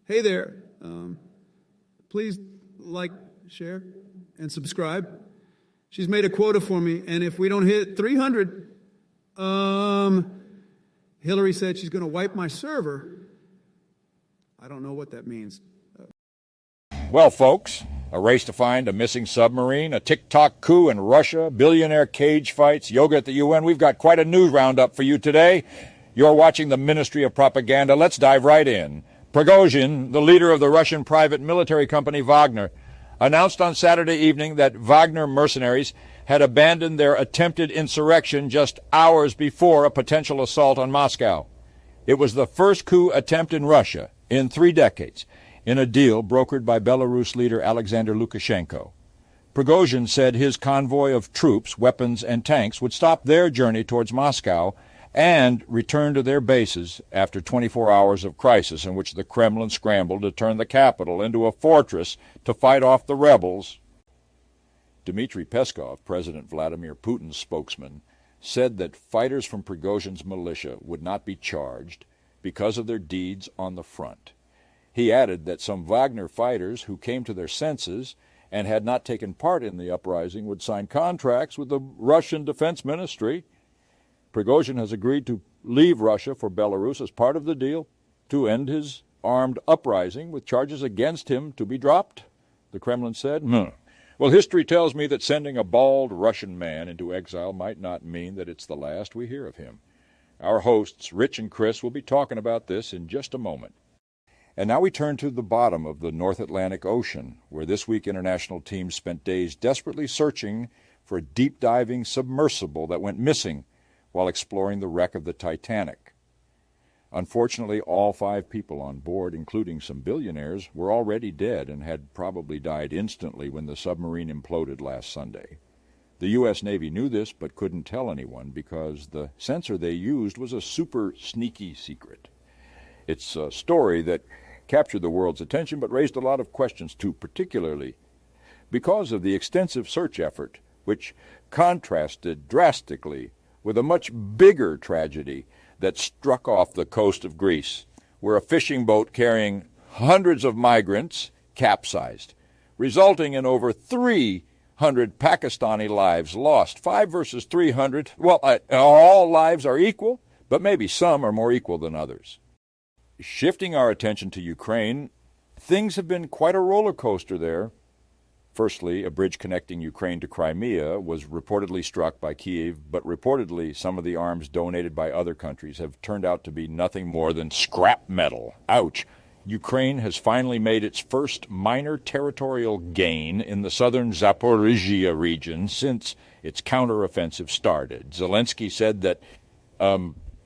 Hey there. Please like, share, and subscribe. She's made a quota for me, and if we don't hit 300, Hillary said she's going to wipe my server. I don't know what that means. Well, folks, a race to find a missing submarine, a TikTok coup in Russia, billionaire cage fights, yoga at the UN. We've got quite a news roundup for you today. You're watching the Ministry of Propaganda. Let's dive right in. Prigozhin, the leader of the Russian private military company Wagner, announced on Saturday evening that Wagner mercenaries had abandoned their attempted insurrection just hours before a potential assault on Moscow. It was the first coup attempt in Russia in 3 decades, in a deal brokered by Belarus leader Alexander Lukashenko. Prigozhin said his convoy of troops, weapons, and tanks would stop their journey towards Moscow and return to their bases after 24 hours of crisis in which the Kremlin scrambled to turn the capital into a fortress to fight off the rebels. Dmitry Peskov, President Vladimir Putin's spokesman, said that fighters from Prigozhin's militia would not be charged because of their deeds on the front. He added that some Wagner fighters who came to their senses and had not taken part in the uprising would sign contracts with the Russian Defense Ministry. Prigozhin has agreed to leave Russia for Belarus as part of the deal to end his armed uprising, with charges against him to be dropped, the Kremlin said. Well, history tells me that sending a bald Russian man into exile might not mean that it's the last we hear of him. Our hosts, Rich and Chris, will be talking about this in just a moment. And now we turn to the bottom of the North Atlantic Ocean, where this week international teams spent days desperately searching for a deep-diving submersible that went missing while exploring the wreck of the Titanic. Unfortunately, all 5 people on board, including some billionaires, were already dead and had probably died instantly when the submarine imploded last Sunday. The U.S. Navy knew this but couldn't tell anyone because the sensor they used was a super sneaky secret. It's a story that captured the world's attention but raised a lot of questions too, particularly because of the extensive search effort, which contrasted drastically with a much bigger tragedy that struck off the coast of Greece, where a fishing boat carrying hundreds of migrants capsized, resulting in over 300 Pakistani lives lost. 5 versus 300. Well, all lives are equal, but maybe some are more equal than others. Shifting our attention to Ukraine, things have been quite a roller coaster there. Firstly, a bridge connecting Ukraine to Crimea was reportedly struck by Kyiv, but reportedly some of the arms donated by other countries have turned out to be nothing more than scrap metal. Ouch! Ukraine has finally made its first minor territorial gain in the southern Zaporizhia region since its counteroffensive started. Zelensky said that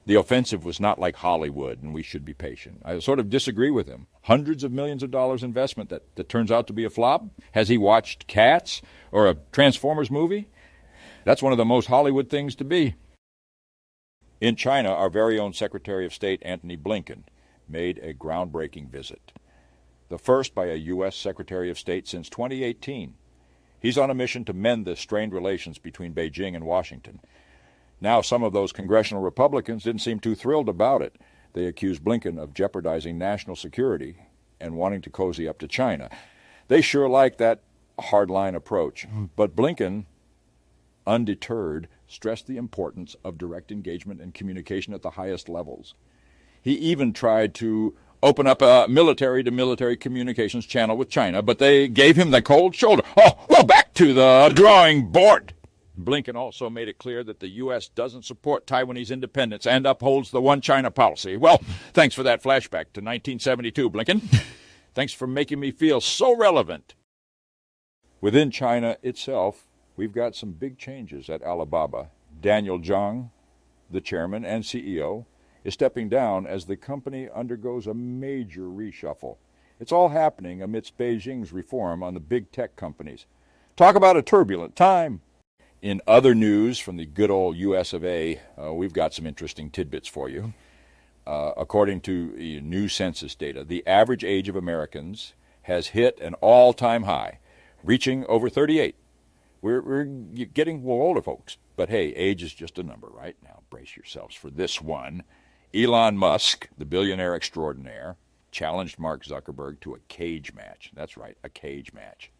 the offensive was not like Hollywood, and we should be patient. I sort of disagree with him. Hundreds of millions of dollars investment that turns out to be a flop? Has he watched Cats or a Transformers movie? That's one of the most Hollywood things to be. In China, our very own Secretary of State, Antony Blinken, made a groundbreaking visit. The first by a U.S. Secretary of State since 2018. He's on a mission to mend the strained relations between Beijing and Washington. Now, some of those congressional Republicans didn't seem too thrilled about it. They accused Blinken of jeopardizing national security and wanting to cozy up to China. They sure like that hardline approach. But Blinken, undeterred, stressed the importance of direct engagement and communication at the highest levels. He even tried to open up a military-to-military communications channel with China, but they gave him the cold shoulder. Oh, well, back to the drawing board. Blinken also made it clear that the U.S. doesn't support Taiwanese independence and upholds the one China policy. Well, thanks for that flashback to 1972, Blinken. Thanks for making me feel so relevant. Within China itself, we've got some big changes at Alibaba. Daniel Zhang, the chairman and CEO, is stepping down as the company undergoes a major reshuffle. It's all happening amidst Beijing's reform on the big tech companies. Talk about a turbulent time. In other news from the good old U.S. of A., we've got some interesting tidbits for you. According to new census data, the average age of Americans has hit an all-time high, reaching over 38. We're getting older, folks. But hey, age is just a number, right? Now brace yourselves for this one. Elon Musk, the billionaire extraordinaire, challenged Mark Zuckerberg to a cage match. That's right, a cage match.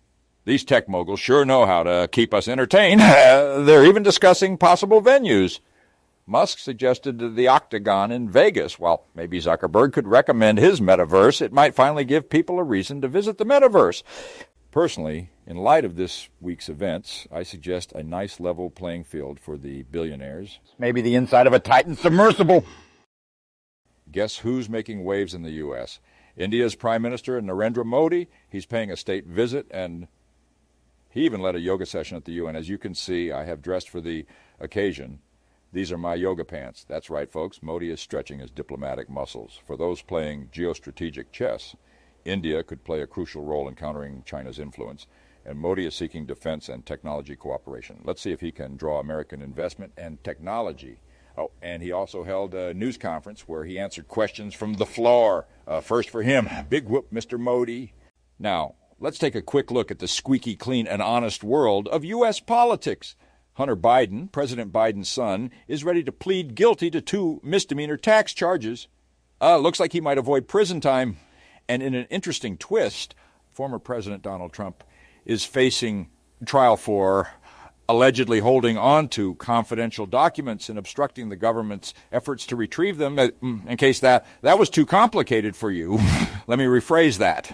These tech moguls sure know how to keep us entertained. They're even discussing possible venues. Musk suggested the Octagon in Vegas. Well, maybe Zuckerberg could recommend his metaverse. It might finally give people a reason to visit the metaverse. Personally, in light of this week's events, I suggest a nice level playing field for the billionaires. Maybe the inside of a Titan submersible. Guess who's making waves in the U.S.? India's Prime Minister Narendra Modi. He's paying a state visit, and he even led a yoga session at the UN. As you can see, I have dressed for the occasion. These are my yoga pants. That's right, folks. Modi is stretching his diplomatic muscles. For those playing geostrategic chess, India could play a crucial role in countering China's influence, and Modi is seeking defense and technology cooperation. Let's see if he can draw American investment and technology. Oh, and he also held a news conference where he answered questions from the floor. First for him, big whoop, Mr. Modi. Now, let's take a quick look at the squeaky clean and honest world of U.S. politics. Hunter Biden, President Biden's son, is ready to plead guilty to 2 misdemeanor tax charges. Looks like he might avoid prison time. And in an interesting twist, former President Donald Trump is facing trial for allegedly holding on to confidential documents and obstructing the government's efforts to retrieve them. In case that was too complicated for you, let me rephrase that.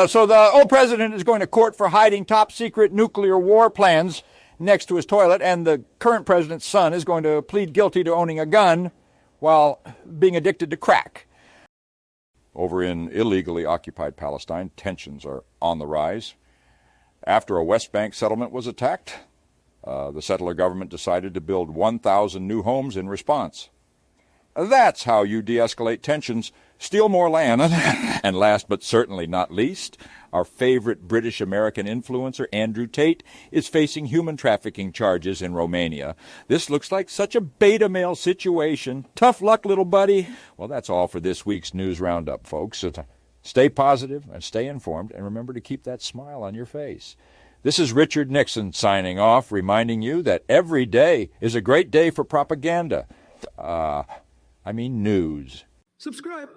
So the old president is going to court for hiding top-secret nuclear war plans next to his toilet, and the current president's son is going to plead guilty to owning a gun while being addicted to crack. Over in illegally occupied Palestine, tensions are on the rise. After a West Bank settlement was attacked, the settler government decided to build 1,000 new homes in response. That's how you de-escalate tensions. Steal more land. And last but certainly not least, our favorite British-American influencer, Andrew Tate, is facing human trafficking charges in Romania. This looks like such a beta male situation. Tough luck, little buddy. Well, that's all for this week's News Roundup, folks. So stay positive and stay informed, and remember to keep that smile on your face. This is Richard Nixon signing off, reminding you that every day is a great day for propaganda. News. Subscribe.